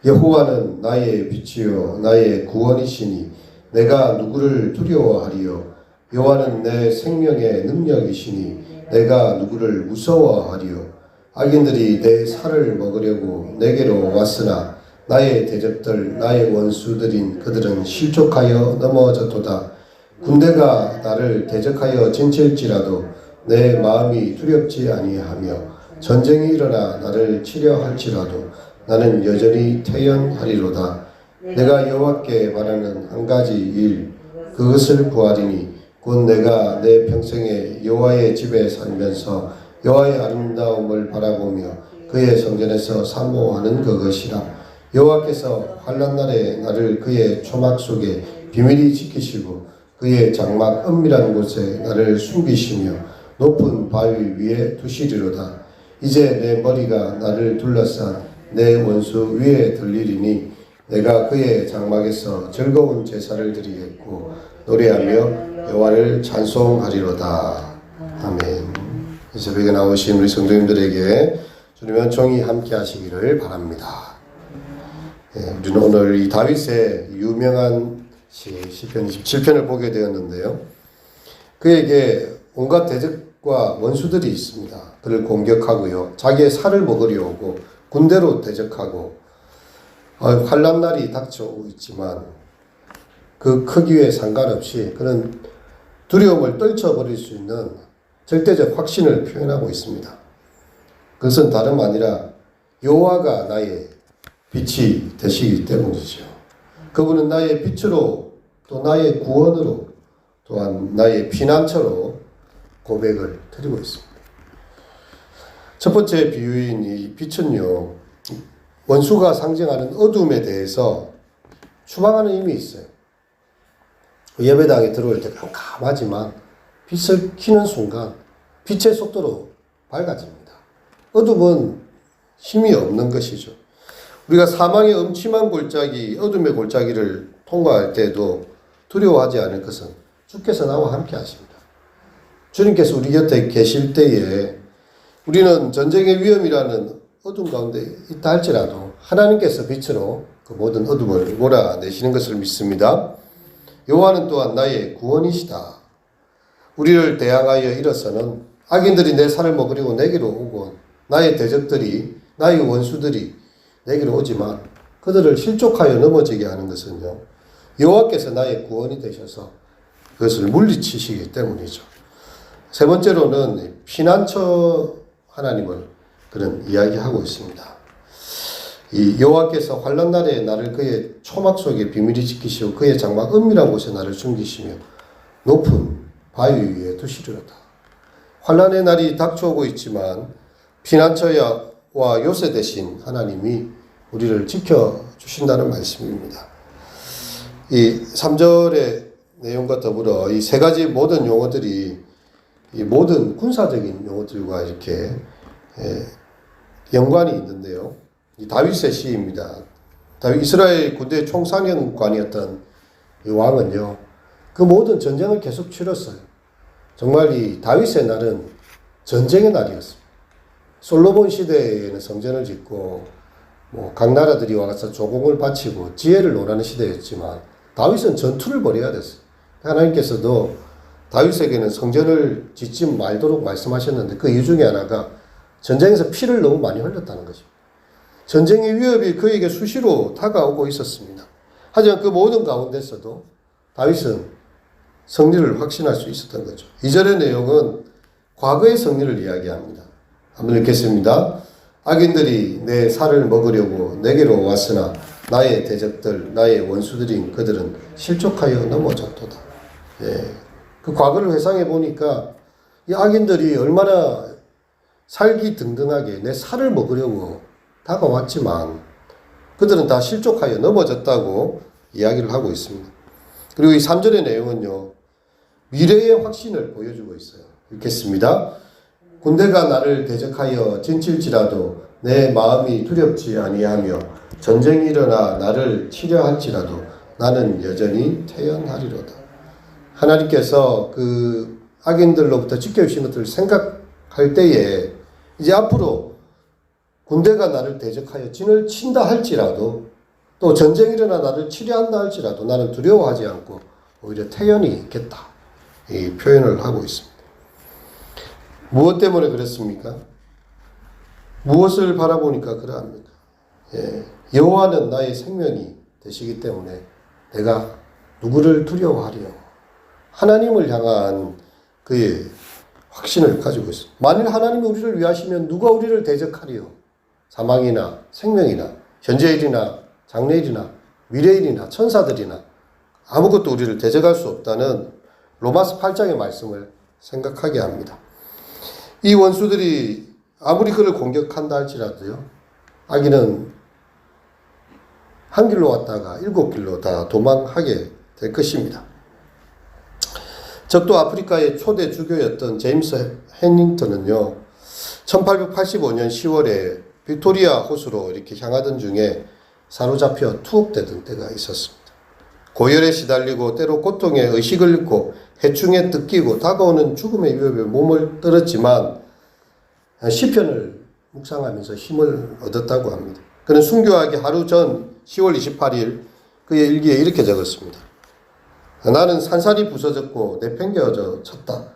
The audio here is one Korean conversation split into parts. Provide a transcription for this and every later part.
여호와는 나의 빛이요 나의 구원이시니 내가 누구를 두려워하리요. 여호와는 내 생명의 능력이시니 내가 누구를 무서워하리요. 악인들이 내 살을 먹으려고 내게로 왔으나 나의 대적들 나의 원수들인 그들은 실족하여 넘어졌도다. 군대가 나를 대적하여 진칠지라도 내 마음이 두렵지 아니하며 전쟁이 일어나 나를 치려 할지라도 나는 여전히 태연하리로다. 내가 여호와께 바라는 한 가지 일 그것을 구하리니 곧 내가 내 평생에 여호와의 집에 살면서 여호와의 아름다움을 바라보며 그의 성전에서 사모하는 그것이라. 여호와께서 환난 날에 나를 그의 초막 속에 비밀히 지키시고 그의 장막 은밀한 곳에 나를 숨기시며 높은 바위 위에 두시리로다. 이제 내 머리가 나를 둘러싼 내 원수 위에 들리리니 내가 그의 장막에서 즐거운 제사를 드리겠고 노래하며 여호와를 찬송하리로다. 아멘. 이 새벽에 나오신 우리 성도님들에게 주님의 은총이 함께 하시기를 바랍니다. 우리는 오늘 이 다윗의 유명한 시편 27편을 보게 되었는데요. 그에게 온갖 대적과 원수들이 있습니다. 그를 공격하고요. 자기의 살을 먹으려 오고 군대로 대적하고 환난 날이 닥쳐오고 있지만 그 크기에 상관없이 그는 두려움을 떨쳐버릴 수 있는 절대적 확신을 표현하고 있습니다. 그것은 다름 아니라 여호와가 나의 빛이 되시기 때문이죠. 그분은 나의 빛으로 또 나의 구원으로 또한 나의 피난처로 고백을 드리고 있습니다. 첫 번째 비유인 이 빛은요, 원수가 상징하는 어둠에 대해서 추방하는 의미 있어요. 예배당에 들어올 때 깜깜하지만 빛을 켜는 순간 빛의 속도로 밝아집니다. 어둠은 힘이 없는 것이죠. 우리가 사망의 음침한 골짜기, 어둠의 골짜기를 통과할 때도 두려워하지 않을 것은 주께서 나와 함께 하십니다. 주님께서 우리 곁에 계실 때에 우리는 전쟁의 위험이라는 어둠 가운데 있다 할지라도 하나님께서 빛으로 그 모든 어둠을 몰아내시는 것을 믿습니다. 여호와는 또한 나의 구원이시다. 우리를 대항하여 일어서는 악인들이 내 살을 먹으려고 내게로 오고 나의 대적들이 나의 원수들이 내게로 오지만 그들을 실족하여 넘어지게 하는 것은요, 여호와께서 나의 구원이 되셔서 그것을 물리치시기 때문이죠. 세 번째로는 피난처 하나님을 그런 이야기하고 있습니다. 이 여호와께서 환난 날에 나를 그의 초막 속에 비밀히 지키시고 그의 장막 은밀한 곳에 나를 숨기시며 높은 바위 위에 두시리로다. 환난의 날이 닥쳐오고 있지만 피난처와 요새 되신 하나님이 우리를 지켜주신다는 말씀입니다. 이 3절의 내용과 더불어 이 세 가지 모든 용어들이 이 모든 군사적인 용어들과 이렇게 연관이 있는데요. 이 다윗의 시입니다. 다윗 이스라엘 군대 총사령관이었던 이 왕은요, 그 모든 전쟁을 계속 치렀어요. 정말 이 다윗의 날은 전쟁의 날이었습니다. 솔로몬 시대에는 성전을 짓고 각 나라들이 와서 조공을 바치고 지혜를 논하는 시대였지만 다윗은 전투를 벌여야 됐어요. 하나님께서도 다윗에게는 성전을 짓지 말도록 말씀하셨는데 그 이유 중에 하나가 전쟁에서 피를 너무 많이 흘렸다는 것입니다. 전쟁의 위협이 그에게 수시로 다가오고 있었습니다. 하지만 그 모든 가운데서도 다윗은 승리를 확신할 수 있었던 거죠. 2절의 내용은 과거의 승리를 이야기합니다. 한번 읽겠습니다. 악인들이 내 살을 먹으려고 내게로 왔으나 나의 대적들, 나의 원수들인 그들은 실족하여 넘어졌도다. 그 과거를 회상해 보니까 이 악인들이 얼마나 살기 등등하게 내 살을 먹으려고 다가왔지만 그들은 다 실족하여 넘어졌다고 이야기를 하고 있습니다. 그리고 이 3절의 내용은요, 미래의 확신을 보여주고 있어요. 읽겠습니다. 군대가 나를 대적하여 진칠지라도 내 마음이 두렵지 아니하며 전쟁이 일어나 나를 치려 할지라도 나는 여전히 태연하리로다. 하나님께서 그 악인들로부터 지켜주신 것들을 생각할 때에 이제 앞으로 군대가 나를 대적하여 진을 친다 할지라도 또 전쟁이 일어나 나를 치료한다 할지라도 나는 두려워하지 않고 오히려 태연히 있겠다. 이 표현을 하고 있습니다. 무엇 때문에 그랬습니까? 무엇을 바라보니까 그러합니까? 여호와는 나의 생명이 되시기 때문에 내가 누구를 두려워하리요? 하나님을 향한 그의 확신을 가지고 있습니다. 만일 하나님이 우리를 위하시면 누가 우리를 대적하리요? 사망이나 생명이나 현재일이나 장래일이나 미래일이나 천사들이나 아무것도 우리를 대적할 수 없다는 로마서 8장의 말씀을 생각하게 합니다. 이 원수들이 아무리 그를 공격한다 할지라도요, 아기는 한 길로 왔다가 7길로 다 도망하게 될 것입니다. 적도 아프리카의 초대 주교였던 제임스 해닝턴은요, 1885년 10월에 빅토리아 호수로 이렇게 향하던 중에 사로잡혀 투옥되던 때가 있었습니다. 고열에 시달리고 때로 고통에 의식을 잃고 해충에 뜯기고 다가오는 죽음의 위협에 몸을 떨었지만 시편을 묵상하면서 힘을 얻었다고 합니다. 그는 순교하기 하루 전 10월 28일 그의 일기에 이렇게 적었습니다. 나는 산산이 부서졌고 내팽개어져 쳤다.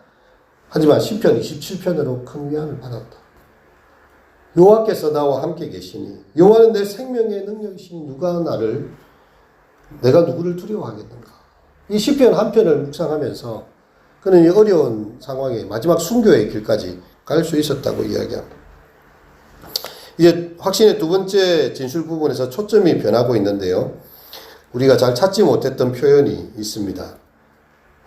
하지만 시편 27편으로 큰 위안을 받았다. 여호와께서 나와 함께 계시니 여호와는 내 생명의 능력이시니 내가 누구를 두려워하겠는가. 이 시편 한 편을 묵상하면서 그는 이 어려운 상황에 마지막 순교의 길까지 갈 수 있었다고 이야기합니다. 이제 확신의 두 번째 진술 부분에서 초점이 변하고 있는데요. 우리가 잘 찾지 못했던 표현이 있습니다.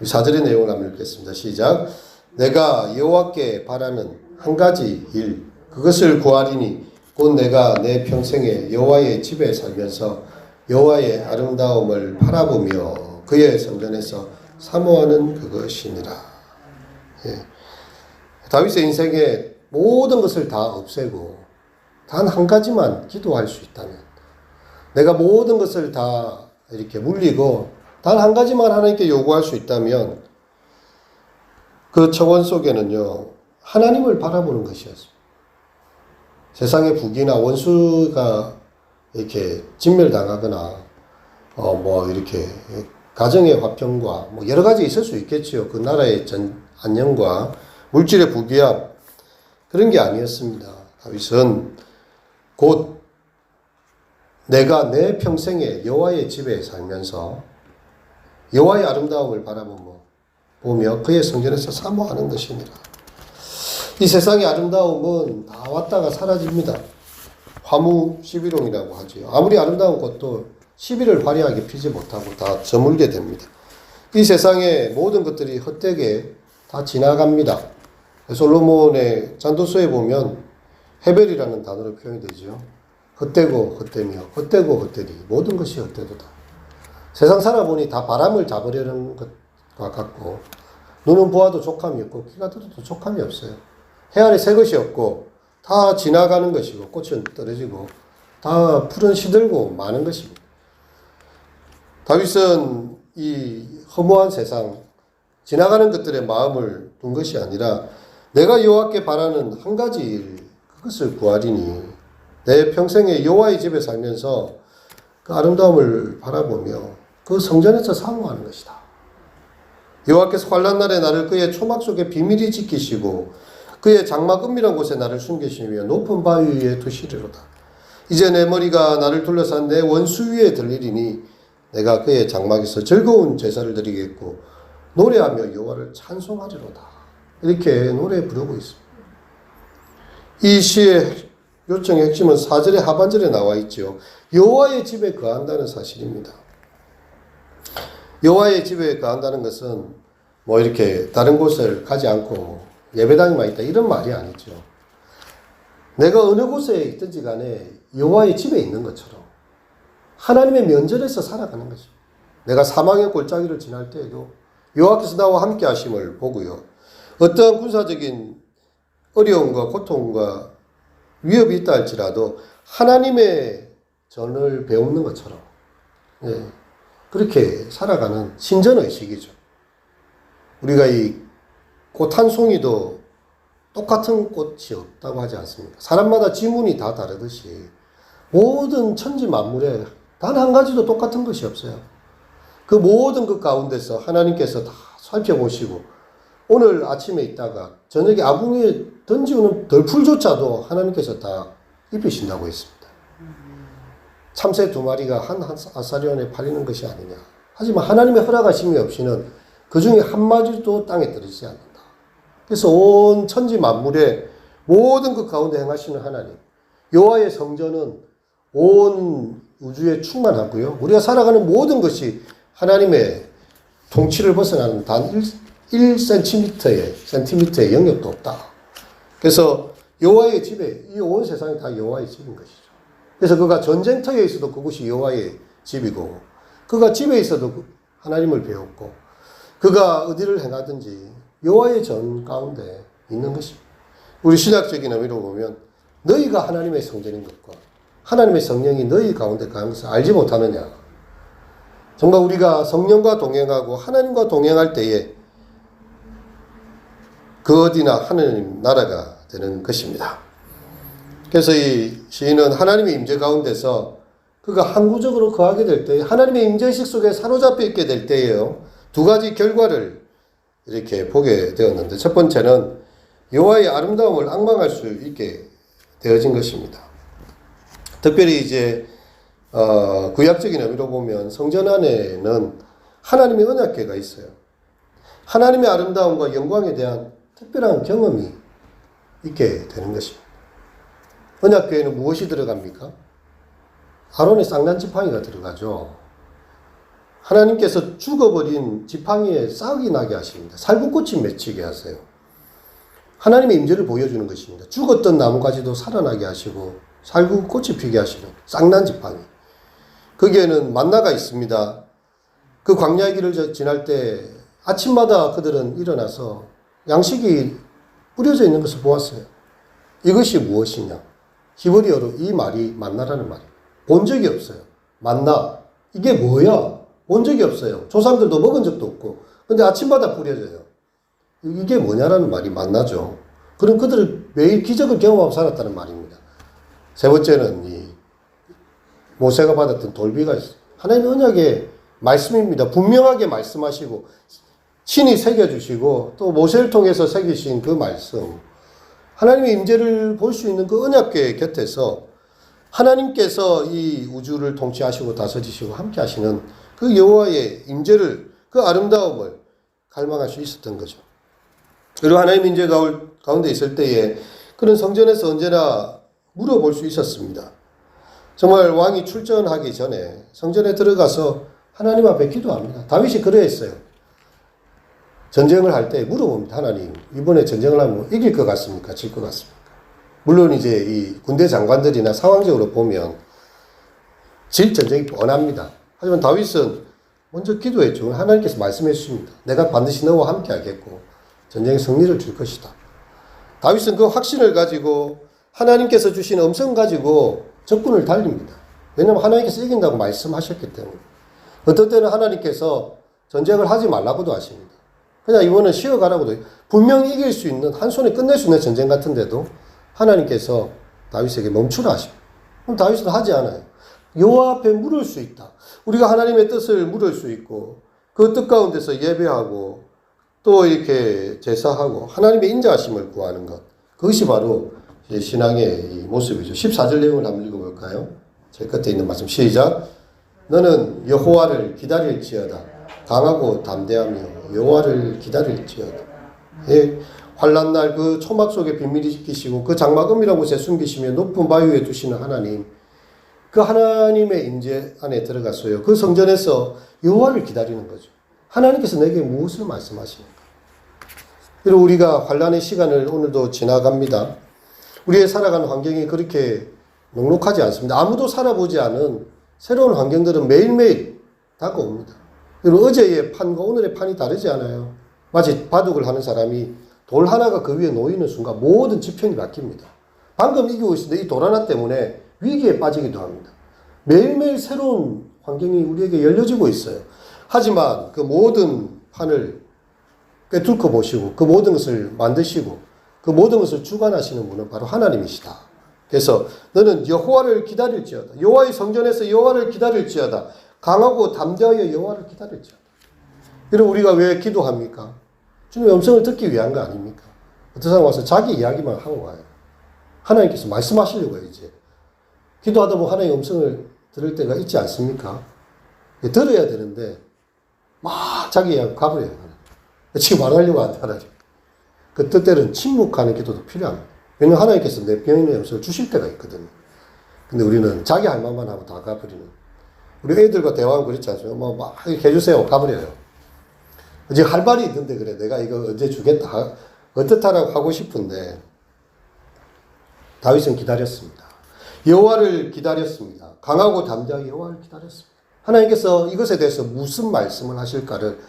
4절의 내용을 한번 읽겠습니다. 시작. 내가 여호와께 바라는 한 가지 일 그것을 구하리니 곧 내가 내 평생에 여호와의 집에 살면서 여호와의 아름다움을 바라보며 그의 성전에서 사모하는 그것이니라. 다윗의 인생에 모든 것을 다 없애고 단 한 가지만 기도할 수 있다면, 내가 모든 것을 다 이렇게 물리고 단 한 가지만 하나님께 요구할 수 있다면 그 청원 속에는요, 하나님을 바라보는 것이었습니다. 세상의 북이나 원수가 이렇게 진멸당하거나 이렇게 가정의 화평과 여러 가지 있을 수 있겠지요. 그 나라의 안녕과 물질의 부귀함, 그런 게 아니었습니다. 다윗은 곧 내가 내 평생에 여호와의 집에 살면서 여호와의 아름다움을 바라보며 그의 성전에서 사모하는 것이니라. 이 세상의 아름다움은 다 왔다가 사라집니다. 화무 시비롱이라고 하지요. 아무리 아름다운 꽃도 시비를 화려하게 피지 못하고 다 저물게 됩니다. 이 세상의 모든 것들이 헛되게 다 지나갑니다. 솔로몬의 찬도서에 보면 헤벨이라는 단어로 표현이 되죠. 헛되고 헛되며 헛되고 헛되리 모든 것이 헛되도다. 세상 살아보니 다 바람을 잡으려는 것과 같고 눈은 보아도 족함이 없고 귀가 들어도 족함이 없어요. 해 아래 새 것이 없고 다 지나가는 것이고 꽃은 떨어지고 다 풀은 시들고 마는 것입니다. 다윗은 이 허무한 세상, 지나가는 것들에 마음을 둔 것이 아니라 내가 여호와께 바라는 한 가지 일, 그것을 구하리니 내 평생에 여호와의 집에 살면서 그 아름다움을 바라보며 그 성전에서 사모하는 것이다. 여호와께서 환난 날에 나를 그의 초막 속에 비밀히 지키시고 그의 장막 은밀한 곳에 나를 숨기시며 높은 바위 위에 두시리로다. 이제 내 머리가 나를 둘러싼 내 원수 위에 들리리니 내가 그의 장막에서 즐거운 제사를 드리겠고 노래하며 여호와를 찬송하리로다. 이렇게 노래 부르고 있습니다. 이 시의 요청의 핵심은 4절의 하반절에 나와 있죠. 여호와의 집에 거한다는 사실입니다. 여호와의 집에 거한다는 것은 이렇게 다른 곳을 가지 않고 예배당에만 있다 이런 말이 아니죠. 내가 어느 곳에 있든지 간에 여호와의 집에 있는 것처럼 하나님의 면전에서 살아가는 것입니다. 내가 사망의 골짜기를 지날 때에도 여호와께서 나와 함께 하심을 보고요. 어떠한 군사적인 어려움과 고통과 위협이 있다 할지라도 하나님의 전을 배우는 것처럼 그렇게 살아가는 신전의식이죠. 우리가 이 꽃 한 송이도 똑같은 꽃이 없다고 하지 않습니까? 사람마다 지문이 다 다르듯이 모든 천지 만물에 단 한 가지도 똑같은 것이 없어요. 그 모든 것 가운데서 하나님께서 다 살펴보시고 오늘 아침에 있다가 저녁에 아궁이에 던지는 덜풀조차도 하나님께서 다 입히신다고 했습니다. 참새 2마리가 한 아사리온에 팔리는 것이 아니냐. 하지만 하나님의 허락하심이 없이는 그 중에 한 마리도 땅에 떨어지지 않는다. 그래서 온 천지 만물의 모든 것 가운데 행하시는 하나님, 여호와의 성전은 온 우주에 충만하고요. 우리가 살아가는 모든 것이 하나님의 통치를 벗어나는 단 1cm의 영역도 없다. 그래서 여호와의 집에 이 온 세상이 다 여호와의 집인 것이죠. 그래서 그가 전쟁터에 있어도 그곳이 여호와의 집이고, 그가 집에 있어도 하나님을 배웠고, 그가 어디를 행하든지 여호와의 전 가운데 있는 것입니다. 우리 신학적인 의미로 보면 너희가 하나님의 성전인 것과 하나님의 성령이 너희 가운데 가는 것을 알지 못하느냐. 정말 우리가 성령과 동행하고 하나님과 동행할 때에 그 어디나 하나님 나라가 되는 것입니다. 그래서 이 시인은 하나님의 임재 가운데서 그가 항구적으로 거하게 될 때, 하나님의 임재의식 속에 사로잡혀 있게 될 때에요, 2가지 결과를 이렇게 보게 되었는데, 첫 번째는 여호와의 아름다움을 앙망할 수 있게 되어진 것입니다. 특별히 이제 구약적인 의미로 보면 성전 안에는 하나님의 언약궤가 있어요. 하나님의 아름다움과 영광에 대한 특별한 경험이 있게 되는 것입니다. 언약궤에는 무엇이 들어갑니까? 아론의 쌍난 지팡이가 들어가죠. 하나님께서 죽어버린 지팡이에 싹이 나게 하십니다. 살구꽃이 맺히게 하세요. 하나님의 임재를 보여주는 것입니다. 죽었던 나무가지도 살아나게 하시고 살구꽃이 피게 하시는 쌍난 지팡이. 거기에는 만나가 있습니다. 그 광야의 길을 지날 때 아침마다 그들은 일어나서 양식이 뿌려져 있는 것을 보았어요. 이것이 무엇이냐? 히브리어로 이 말이 만나라는 말이에요. 본 적이 없어요. 만나. 이게 뭐야? 본 적이 없어요. 조상들도 먹은 적도 없고. 근데 아침마다 뿌려져요. 이게 뭐냐라는 말이 만나죠. 그럼 그들은 매일 기적을 경험하고 살았다는 말입니다. 세 번째는 이 모세가 받았던 돌비가 있어요. 하나님의 언약의 말씀입니다. 분명하게 말씀하시고 신이 새겨주시고 또 모세를 통해서 새기신 그 말씀, 하나님의 임재를 볼 수 있는 그 언약궤 곁에서 하나님께서 이 우주를 통치하시고 다스리시고 함께 하시는 그 여호와의 임재를, 그 아름다움을 갈망할 수 있었던 거죠. 그리고 하나님 임재 가운데 있을 때에 그런 성전에서 언제나 물어볼 수 있었습니다. 정말 왕이 출전하기 전에 성전에 들어가서 하나님 앞에 기도합니다. 다윗이 그러했어요. 전쟁을 할 때 물어봅니다. 하나님, 이번에 전쟁을 하면 이길 것 같습니까? 질 것 같습니까? 물론 이제 이 군대 장관들이나 상황적으로 보면 질 전쟁이 뻔합니다. 하지만 다윗은 먼저 기도했죠. 하나님께서 말씀해 주십니다. 내가 반드시 너와 함께 하겠고 전쟁의 승리를 줄 것이다. 다윗은 그 확신을 가지고 하나님께서 주신 음성 가지고 적군을 달립니다. 왜냐하면 하나님께서 이긴다고 말씀하셨기 때문에. 어떤 때는 하나님께서 전쟁을 하지 말라고도 하십니다. 그냥 이거는 쉬어가라고도, 분명히 이길 수 있는, 한 손에 끝낼 수 있는 전쟁 같은데도 하나님께서 다윗에게 멈추라 하십니다. 그럼 다윗은 하지 않아요. 여호와 앞에 물을 수 있다. 우리가 하나님의 뜻을 물을 수 있고 그 뜻 가운데서 예배하고 또 이렇게 제사하고 하나님의 인자하심을 구하는 것, 그것이 바로 신앙의 이 모습이죠. 14절 내용을 한번 읽어볼까요? 제 끝에 있는 말씀 시작. 너는 여호와를 기다릴지어다. 강하고 담대하며 여호와를 기다릴지어다. 예, 환난 날 그 초막 속에 비밀이 지키시고 그 장막 은밀한 곳에 숨기시며 높은 바위 위에 두시는 하나님, 그 하나님의 임재 안에 들어갔어요. 그 성전에서 여호와를 기다리는 거죠. 하나님께서 내게 무엇을 말씀하시는가? 그리고 우리가 환난의 시간을 오늘도 지나갑니다. 우리의 살아가는 환경이 그렇게 녹록하지 않습니다. 아무도 살아보지 않은 새로운 환경들은 매일매일 다가옵니다. 그리고 어제의 판과 오늘의 판이 다르지 않아요. 마치 바둑을 하는 사람이 돌 하나가 그 위에 놓이는 순간 모든 지평이 바뀝니다. 방금 이기고 있는데 이 돌 하나 때문에 위기에 빠지기도 합니다. 매일매일 새로운 환경이 우리에게 열려지고 있어요. 하지만 그 모든 판을 꿰뚫고 보시고 그 모든 것을 만드시고 그 모든 것을 주관하시는 분은 바로 하나님이시다. 그래서 너는 여호와를 기다릴지어다. 여호와의 성전에서 여호와를 기다릴지어다. 강하고 담대하여 여호와를 기다릴지어다. 여러분 우리가 왜 기도합니까? 주님의 음성을 듣기 위한 거 아닙니까? 어떤 사람 와서 자기 이야기만 하고 와요. 하나님께서 말씀하시려고 해요. 이제 기도하다 보면 하나님의 음성을 들을 때가 있지 않습니까? 들어야 되는데 막 자기 이야기 가버려요. 지금 안 하려고 한다는 그 때때는 침묵하는 기도도 필요합니다. 왜냐하면 하나님께서 내 병인의 음성을 주실 때가 있거든요. 근데 우리는 자기 할 말만 하고 다 가버리는. 우리 애들과 대화하면 그렇지 않습니까? 막 해주세요. 가버려요. 이제 할 말이 있는데 그래. 내가 이거 언제 주겠다. 어떻다라고 하고 싶은데 다윗은 기다렸습니다. 여호와를 기다렸습니다. 강하고 담대하게 여호와를 기다렸습니다. 하나님께서 이것에 대해서 무슨 말씀을 하실까를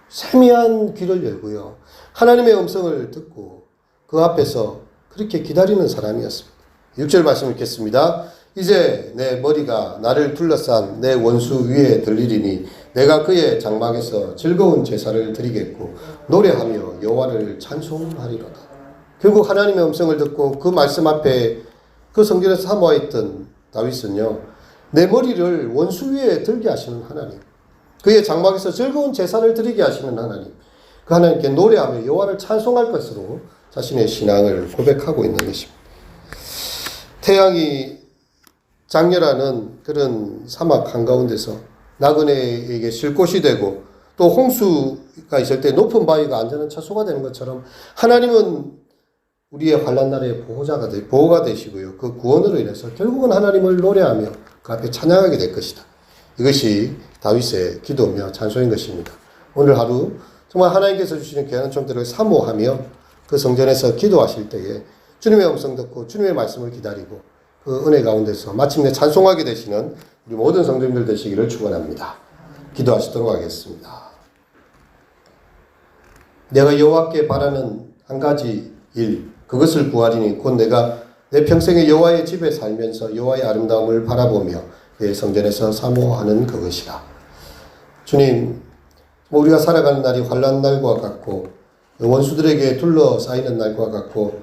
세미한 귀를 열고요. 하나님의 음성을 듣고 그 앞에서 그렇게 기다리는 사람이었습니다. 6절 말씀 읽겠습니다. 이제 내 머리가 나를 둘러싼 내 원수 위에 들리리니 내가 그의 장막에서 즐거운 제사를 드리겠고 노래하며 여호와를 찬송하리로다. 결국 하나님의 음성을 듣고 그 말씀 앞에 그 성전에서 사모했던 다윗은요. 내 머리를 원수 위에 들게 하시는 하나님, 그의 장막에서 즐거운 제사를 드리게 하시는 하나님, 그 하나님께 노래하며 여호와를 찬송할 것으로 자신의 신앙을 고백하고 있는 것입니다. 태양이 장렬하는 그런 사막 한가운데서 나그네에게 쉴 곳이 되고 또 홍수가 있을 때 높은 바위가 안전한 처소가 되는 것처럼 하나님은 우리의 환난 날의 보호가 되시고요. 그 구원으로 인해서 결국은 하나님을 노래하며 그 앞에 찬양하게 될 것이다. 이것이 다윗의 기도며 찬송인 것입니다. 오늘 하루 정말 하나님께서 주시는 귀한 은총들을 사모하며 그 성전에서 기도하실 때에 주님의 음성 듣고 주님의 말씀을 기다리고 그 은혜 가운데서 마침내 찬송하게 되시는 우리 모든 성도님들 되시기를 축원합니다. 기도하시도록 하겠습니다. 내가 여호와께 바라는 한 가지 일, 그것을 구하리니 곧 내가 내 평생에 여호와의 집에 살면서 여호와의 아름다움을 바라보며 그의 성전에서 사모하는 그것이라. 주님, 우리가 살아가는 날이 환난 날과 같고 원수들에게 둘러싸이는 날과 같고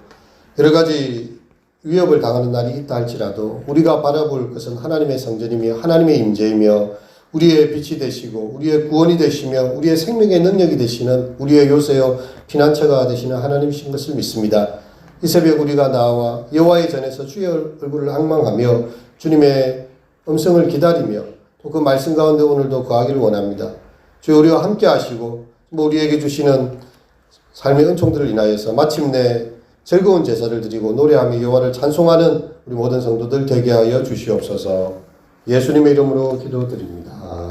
여러 가지 위협을 당하는 날이 있다 할지라도 우리가 바라볼 것은 하나님의 성전이며 하나님의 임재이며 우리의 빛이 되시고 우리의 구원이 되시며 우리의 생명의 능력이 되시는 우리의 요새요 피난처가 되시는 하나님이신 것을 믿습니다. 이 새벽 우리가 나와 여호와의 전에서 주의 얼굴을 앙망하며 주님의 음성을 기다리며 또 그 말씀 가운데 오늘도 거하기를 원합니다. 주여 우리와 함께 하시고 우리에게 주시는 삶의 은총들을 인하여서 마침내 즐거운 제사를 드리고 노래하며 여호와를 찬송하는 우리 모든 성도들 되게 하여 주시옵소서. 예수님의 이름으로 기도드립니다.